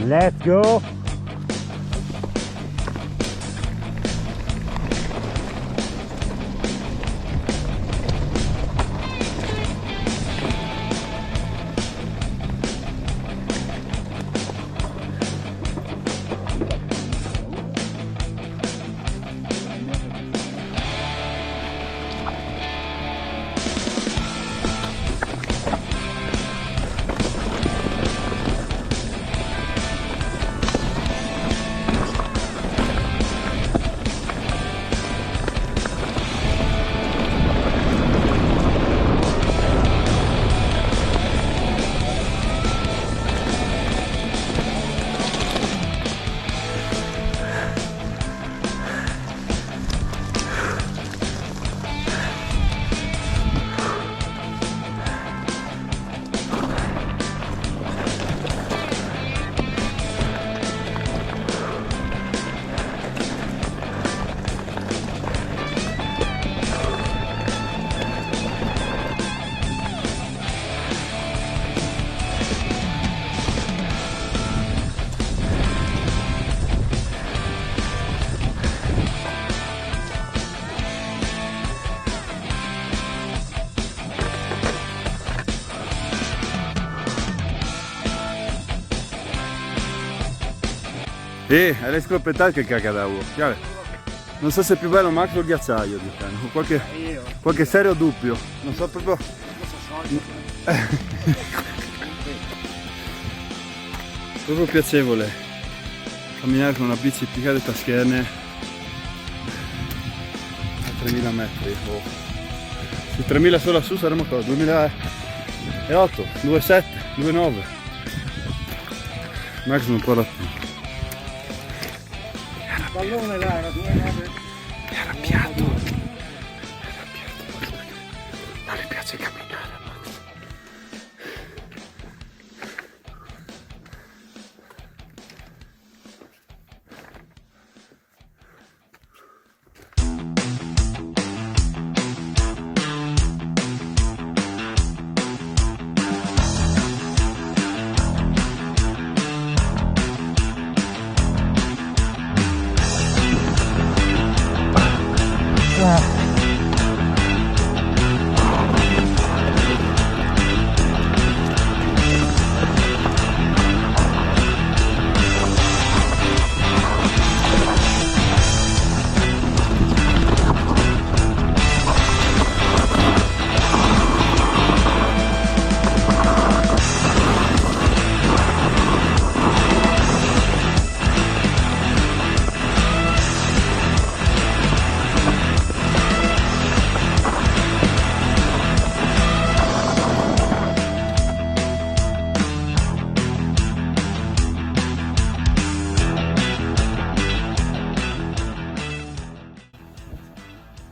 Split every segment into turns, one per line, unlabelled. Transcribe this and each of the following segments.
Let's go!
È le scoppettate che cacca da uovo. Non so se è più bello Max o il ghiacciaio, diciamo. Qualche serio dubbio. Non so proprio. Proprio piacevole camminare con una bici piccata tascherne a 3000 metri. Oh. Su 3000 solo su saremo qua, 2008, 27, 29. Max non parla più.
Pallone là, era 2-9.
È arrabbiato. Non gli piace camminare, Max.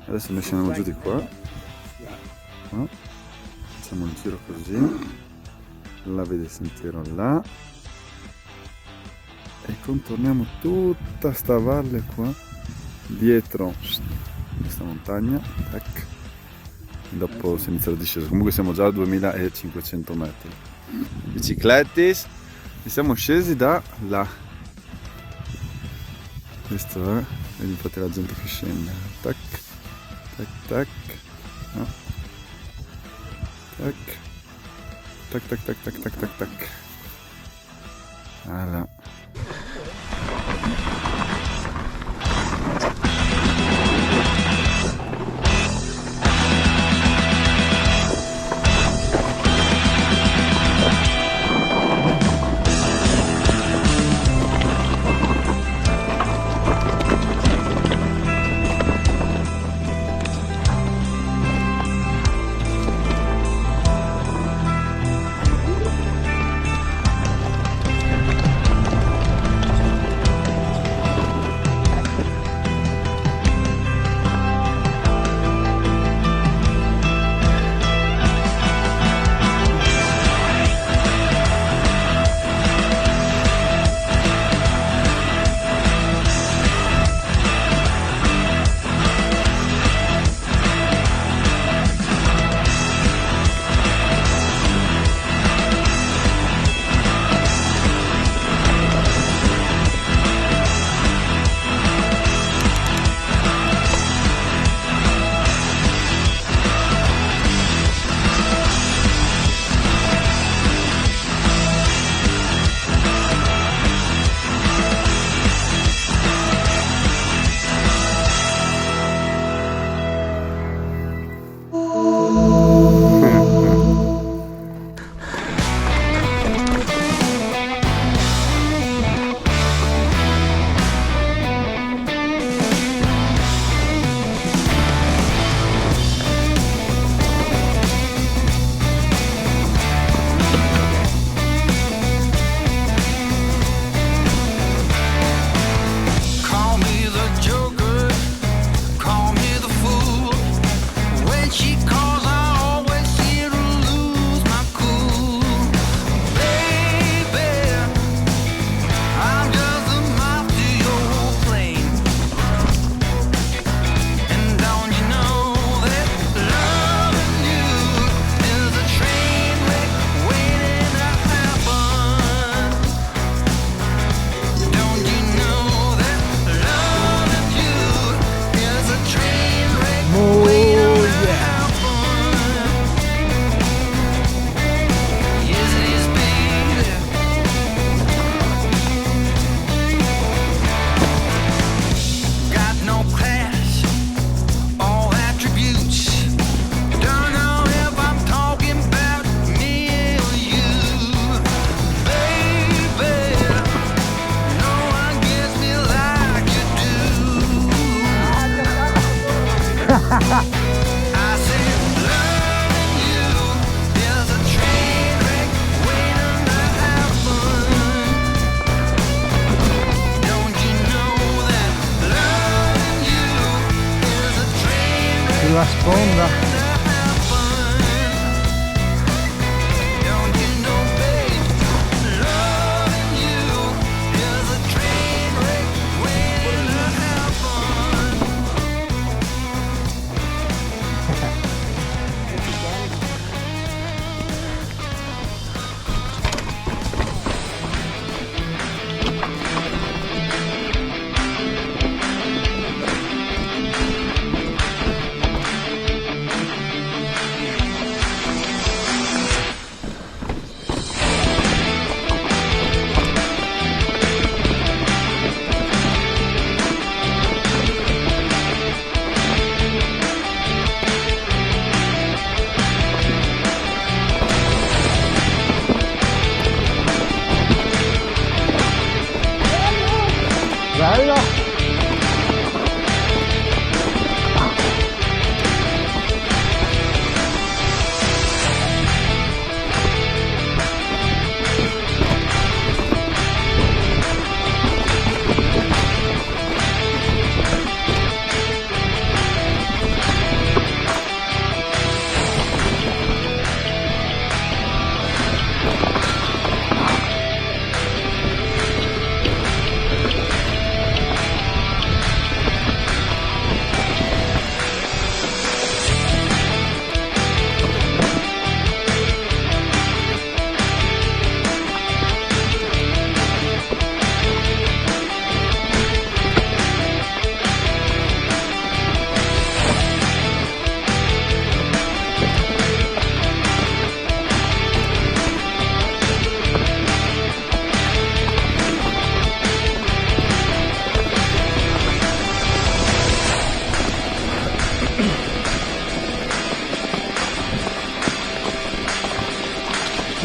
Adesso ne scendiamo giù di qua, facciamo un giro così, là vede il sentiero là e contorniamo tutta sta valle qua dietro questa montagna, tac. Dopo si inizia la discesa, comunque siamo già a 2500 metri. Biciclettis e siamo scesi da là, questo è, vedi infatti la gente che scende, tac. Tac tac, no. Tac, tac tac tac tac tac tac tac. Voilà.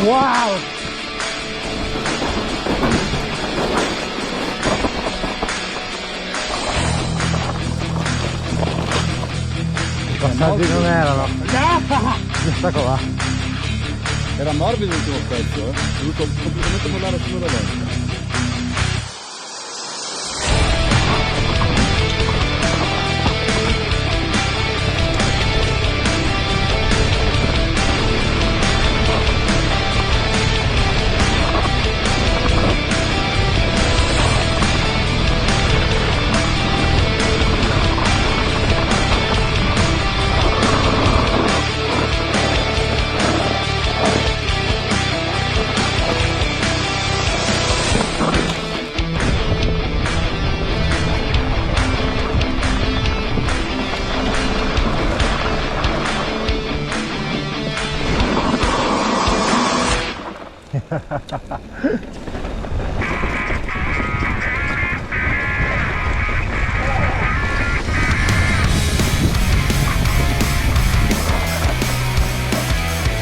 Wow! I passaggi non erano. Questa qua.
Era morbido l'ultimo pezzo, Ho dovuto completamente mollare fino alla destra.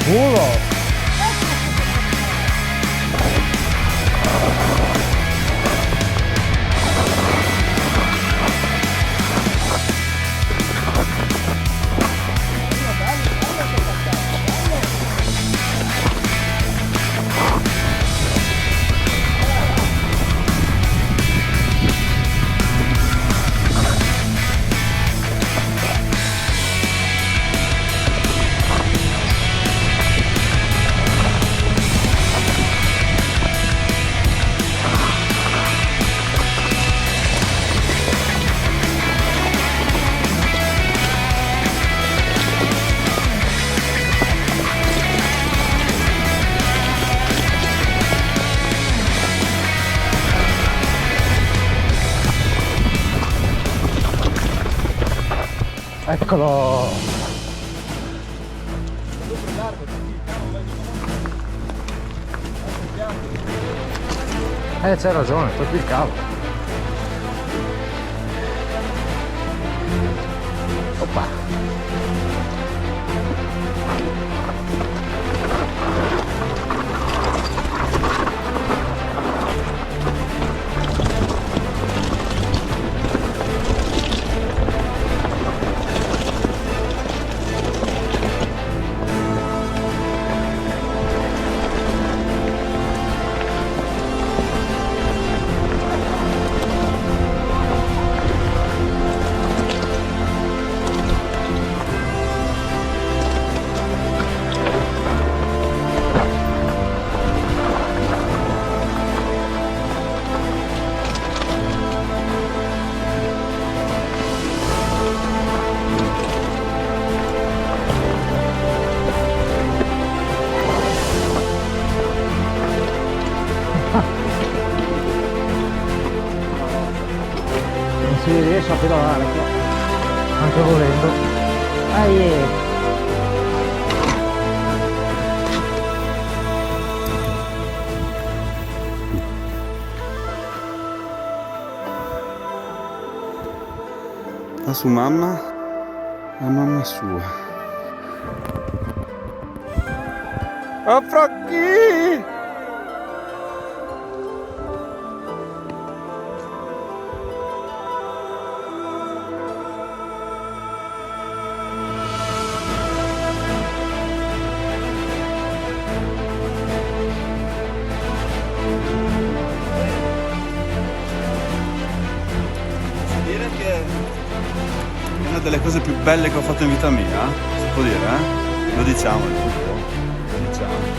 Culo! Eccolo! C'hai ragione, tocchi il cavo. Oppa! Non si riesce a pedalare qua, anche volendo.
La sua mamma, la mamma sua. Oh, Frocchi! È una delle cose più belle che ho fatto in vita mia, si può dire, eh? Lo diciamo il tutto. Lo diciamo.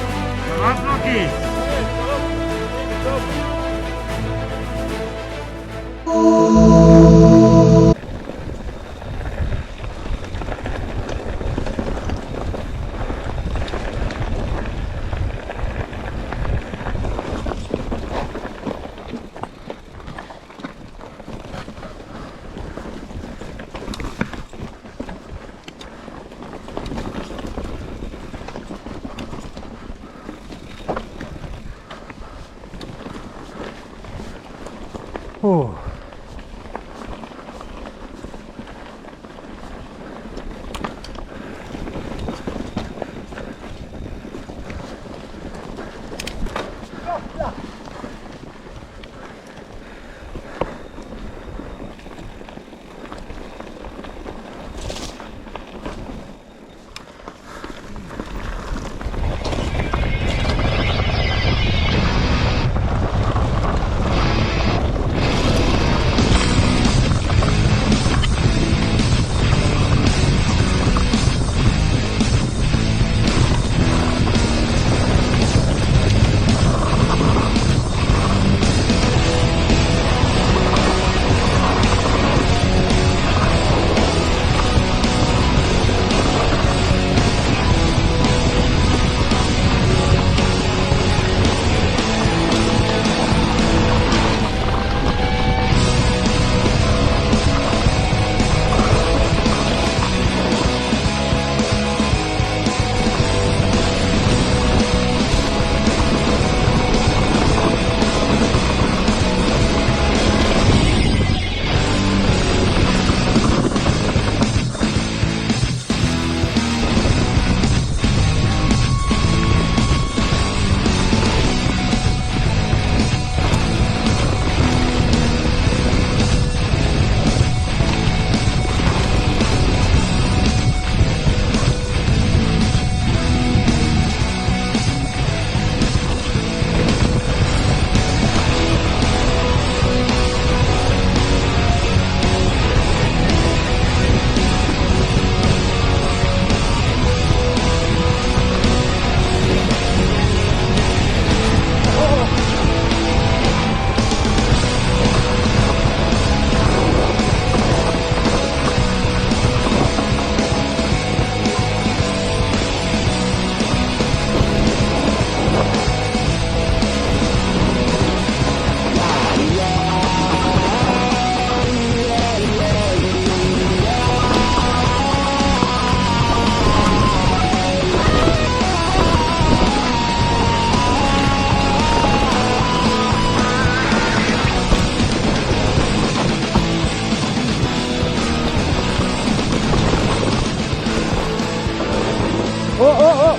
Oh oh oh!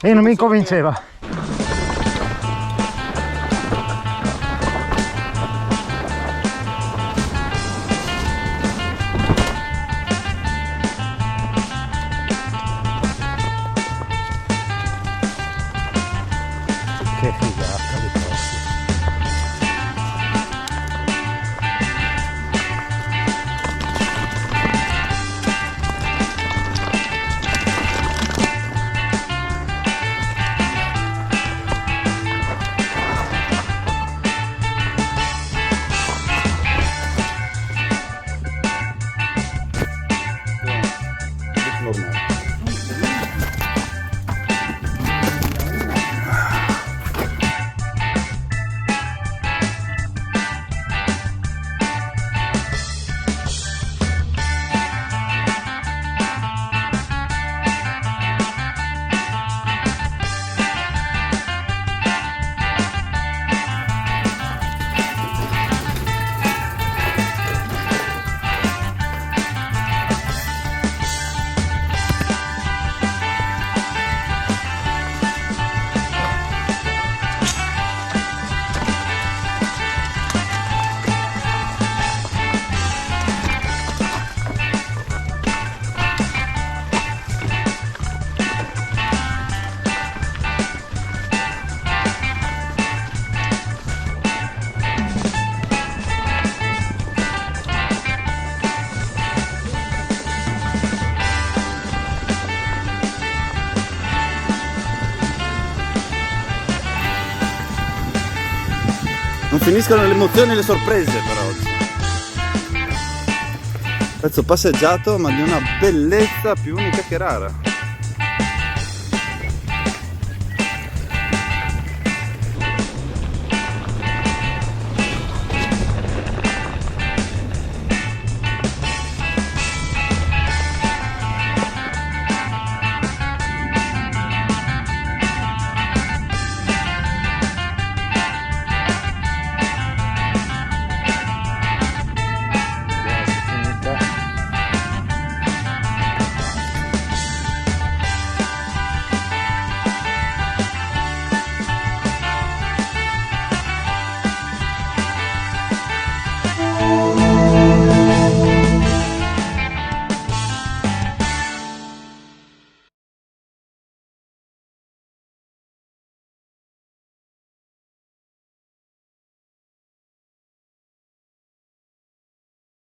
E non mi convinceva. Che figata di posti.
Non finiscono le emozioni e le sorprese per oggi. Pezzo passeggiato, ma di una bellezza più unica che rara.